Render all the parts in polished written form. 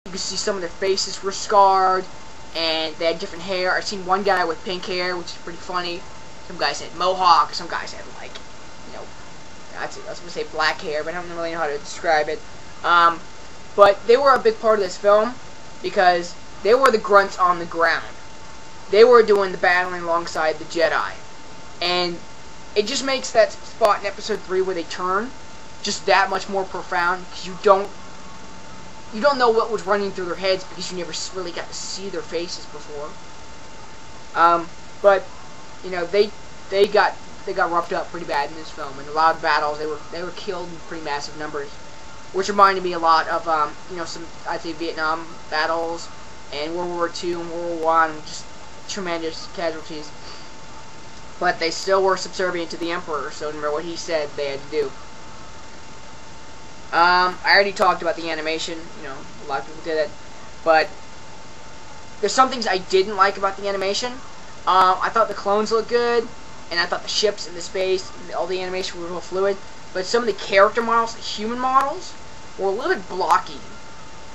You can see some of their faces were scarred, and they had different hair. I've seen one guy with pink hair, which is pretty funny. Some guys had mohawk. Some guys had, like, you know, I was going to say black hair, but I don't really know how to describe it. But they were a big part of this film because they were the grunts on the ground. They were doing the battling alongside the Jedi. And it just makes that spot in episode 3 where they turn just that much more profound, because you don't know what was running through their heads because you never really got to see their faces before. But you know, they got roughed up pretty bad in this film. In a lot of battles, they were killed in pretty massive numbers, which reminded me a lot of you know, some, I'd say, Vietnam battles and World War II and World War I, just tremendous casualties. But they still were subservient to the Emperor, so no matter what he said, they had to do. I already talked about the animation. You know, a lot of people did it, but there's some things I didn't like about the animation. I thought the clones looked good, and I thought the ships and the space, and all the animation were real fluid. But some of the character models, the human models, were a little bit blocky.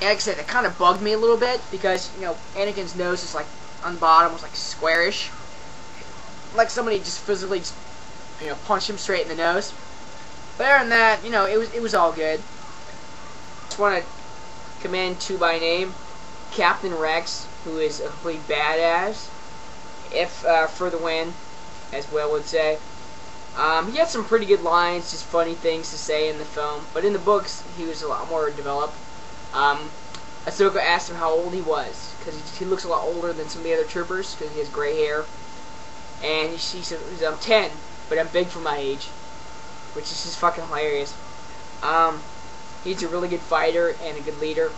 And like I said, that kind of bugged me a little bit because, you know, Anakin's nose is like on the bottom was like squarish, like somebody just physically, you know, punched him straight in the nose. But other than that, you know, it was all good. Just want to commend, to by name, Captain Rex, who is a complete badass. If for the win, as Will would say. He had some pretty good lines, just funny things to say in the film. But in the books, he was a lot more developed. Ahsoka asked him how old he was, because he looks a lot older than some of the other troopers, because he has gray hair. And she said, I'm 10, but I'm big for my age. Which is just fucking hilarious. He's a really good fighter and a good leader.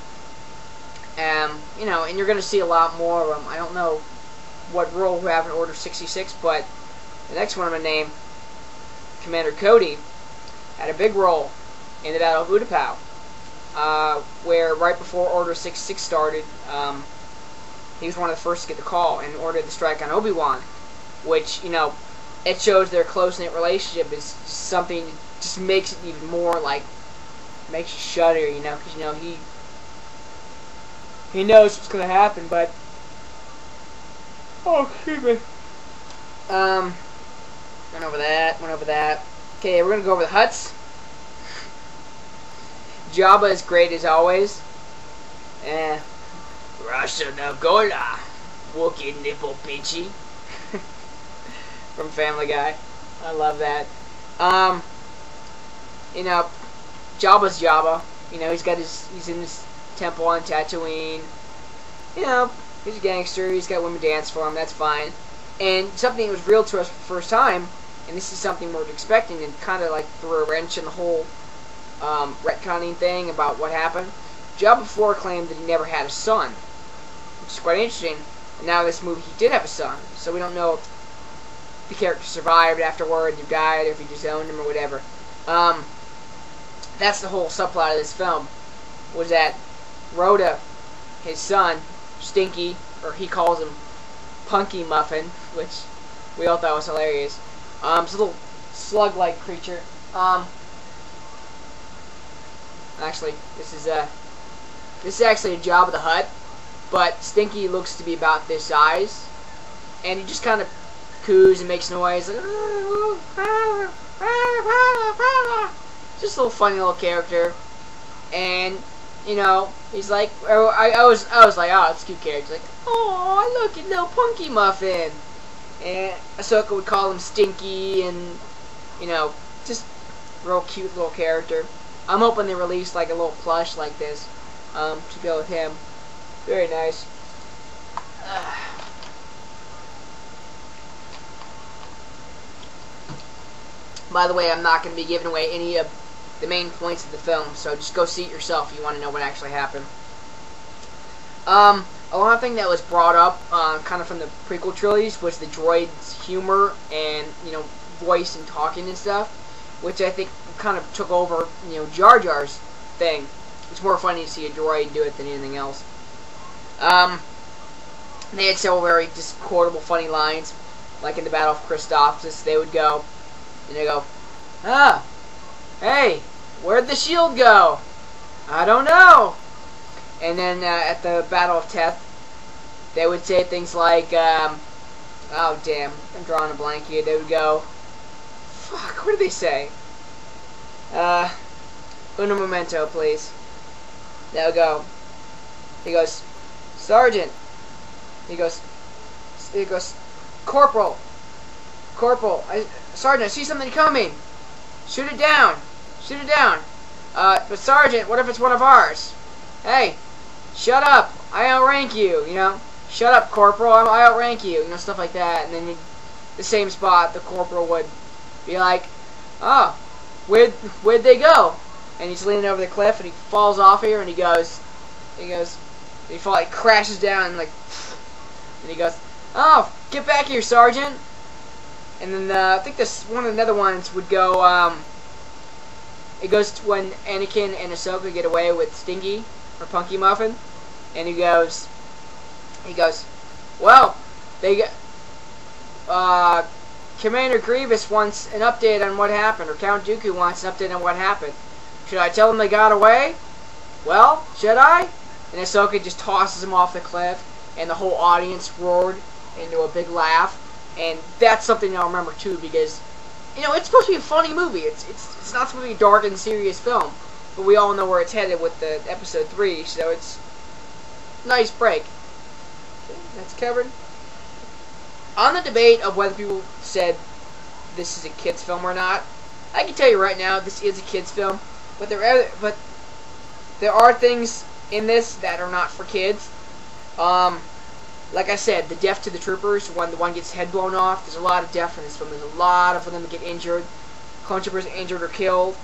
You know, and you're going to see a lot more of him. I don't know what role we have in Order 66, but the next one I'm going to name, Commander Cody, had a big role in the Battle of Utapau, where right before Order 66 started, he was one of the first to get the call and ordered the strike on Obi-Wan, which, you know, it shows their close-knit relationship is something that just makes it even more, like, makes you shudder, you know, because, you know, he knows what's going to happen, but, oh, excuse me. Went over that. Okay, we're going to go over the Hutts. Jabba is great as always. Rasa Nagola, Wookie Nipple Pinchy. From Family Guy. I love that. You know, Jabba's Jabba. You know, he's in his temple on Tatooine. You know, he's a gangster. He's got women dance for him. That's fine. And something that was real to us for the first time, and this is something we were expecting, and kind of like threw a wrench in the whole retconning thing about what happened. Jabba before claimed that he never had a son, which is quite interesting. And now in this movie, he did have a son. So we don't know if the character survived afterward, or died, or if he disowned him, or whatever. That's the whole subplot of this film, was that Rhoda, his son, Stinky, or he calls him Punky Muffin, which we all thought was hilarious. It's a little slug-like creature. Actually, this is actually a Jabba the Hutt, but Stinky looks to be about this size, and he just kind of coos and makes noise, like, just a little funny little character. And you know, he's like, I was like, oh, it's a cute character. Like, oh, look at little Punky Muffin. And Ahsoka would call him Stinky, and you know, just real cute little character. I'm hoping they release like a little plush like this to go with him. Very nice. By the way, I'm not going to be giving away any of the main points of the film, so just go see it yourself if you want to know what actually happened. A lot of thing that was brought up, kind of from the prequel trilogies, was the droid's humor and, you know, voice and talking and stuff, which I think kind of took over, you know, Jar Jar's thing. It's more funny to see a droid do it than anything else. They had several very just quotable, funny lines, like in the Battle of Christophsis. They would go, and they go, hey, where'd the shield go? I don't know. And then at the Battle of Teth, they would say things like, oh damn, I'm drawing a blank here. They would go, fuck, what did they say? Uno momento, please. They would go, he goes, Sergeant. He goes, Corporal, Sergeant, I see something coming. Shoot it down. Shoot it down. But Sergeant, what if it's one of ours? Hey, shut up. I outrank you, you know. Shut up, Corporal. I outrank you. You know, stuff like that. And then the same spot, the Corporal would be like, oh, where'd they go? And he's leaning over the cliff, and he falls off here, and he crashes down, and he goes, oh, get back here, Sergeant. And then I think one of the other ones would go, it goes to when Anakin and Ahsoka get away with Stingy, or Punky Muffin, and he goes, well, Commander Grievous wants an update on what happened, or Count Dooku wants an update on what happened. Should I tell them they got away? Well, should I? And Ahsoka just tosses him off the cliff, and the whole audience roared into a big laugh. And that's something I'll remember too, because, you know, it's supposed to be a funny movie. It's not supposed to be a dark and serious film, but we all know where it's headed with the episode 3, so it's a nice break. Okay, that's covered. On the debate of whether people said this is a kids film or not, I can tell you right now this is a kids film, but there are things in this that are not for kids. Like I said, the death to the troopers, when the one gets head blown off, there's a lot of death in this film. There's a lot of them that get injured. Clone troopers injured or killed.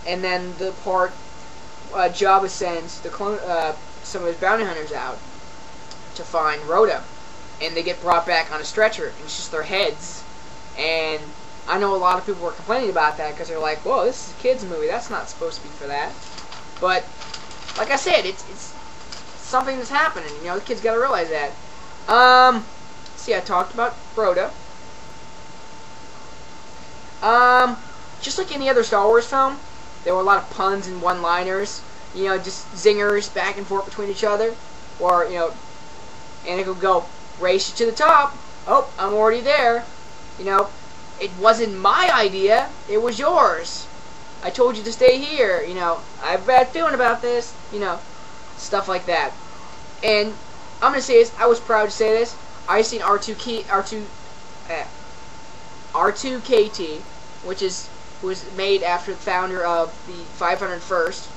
And then the part Jabba sends some of his bounty hunters out to find Rhoda. And they get brought back on a stretcher, and it's just their heads. And I know a lot of people were complaining about that, because they're like, whoa, this is a kid's movie. That's not supposed to be for that. But, like I said, it's something that's happening. You know, the kids got to realize that. See, I talked about Rhoda. Just like any other Star Wars film, there were a lot of puns and one-liners. You know, just zingers back and forth between each other. Or, you know, Anakin would go, race you to the top. Oh, I'm already there. You know, it wasn't my idea. It was yours. I told you to stay here. You know, I have a bad feeling about this. You know, stuff like that. And I'm gonna say this. I was proud to say this. I seen R2KT, which was made after the founder of the 501st,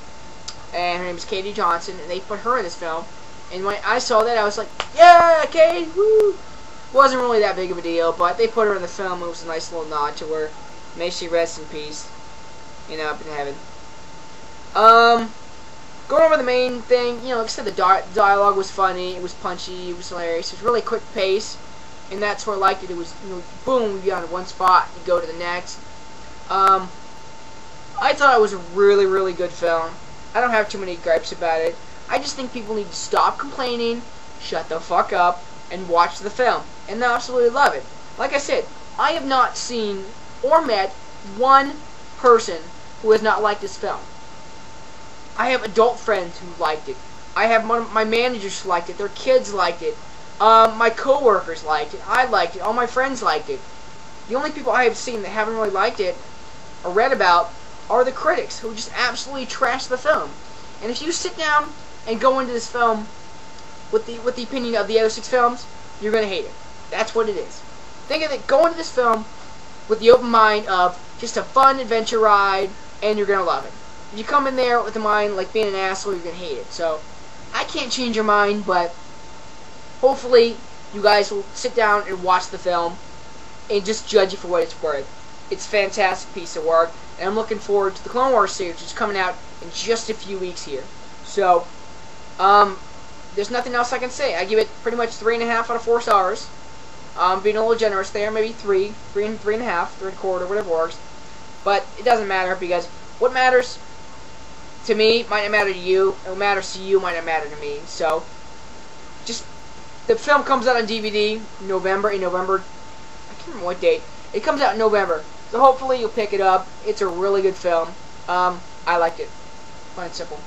and her name is Katie Johnson, and they put her in this film. And when I saw that, I was like, yeah, Katie, woo! Wasn't really that big of a deal, but they put her in the film. It was a nice little nod to her. May she rest in peace, you know, up in heaven. Going over the main thing, you know, like I said, the dialogue was funny, it was punchy, it was hilarious, it was really quick pace, and that's where I liked it. It was, you know, boom, you'd be on one spot, you go to the next. I thought it was a really, really good film. I don't have too many gripes about it. I just think people need to stop complaining, shut the fuck up, and watch the film, and they'll absolutely love it. Like I said, I have not seen or met one person who has not liked this film. I have adult friends who liked it. I have my managers who liked it. Their kids liked it. My coworkers liked it. I liked it. All my friends liked it. The only people I have seen that haven't really liked it or read about are the critics, who just absolutely trash the film. And if you sit down and go into this film with the opinion of the other 6 films, you're gonna hate it. That's what it is. Think of it. Go into this film with the open mind of just a fun adventure ride, and you're gonna love it. If you come in there with the mind like being an asshole, you're going to hate it. So, I can't change your mind, but hopefully you guys will sit down and watch the film and just judge it for what it's worth. It's a fantastic piece of work, and I'm looking forward to the Clone Wars series, which is coming out in just a few weeks here. So, there's nothing else I can say. I give it pretty much 3.5 out of 4 stars. Being a little generous there, maybe 3, 3.5, 3.25, whatever works. But it doesn't matter, because what matters to me might not matter to you, and what matters to you might not matter to me. So, just, the film comes out on DVD in November, I can't remember what date. It comes out in November, so hopefully you'll pick it up. It's a really good film. I liked it. Plain and simple.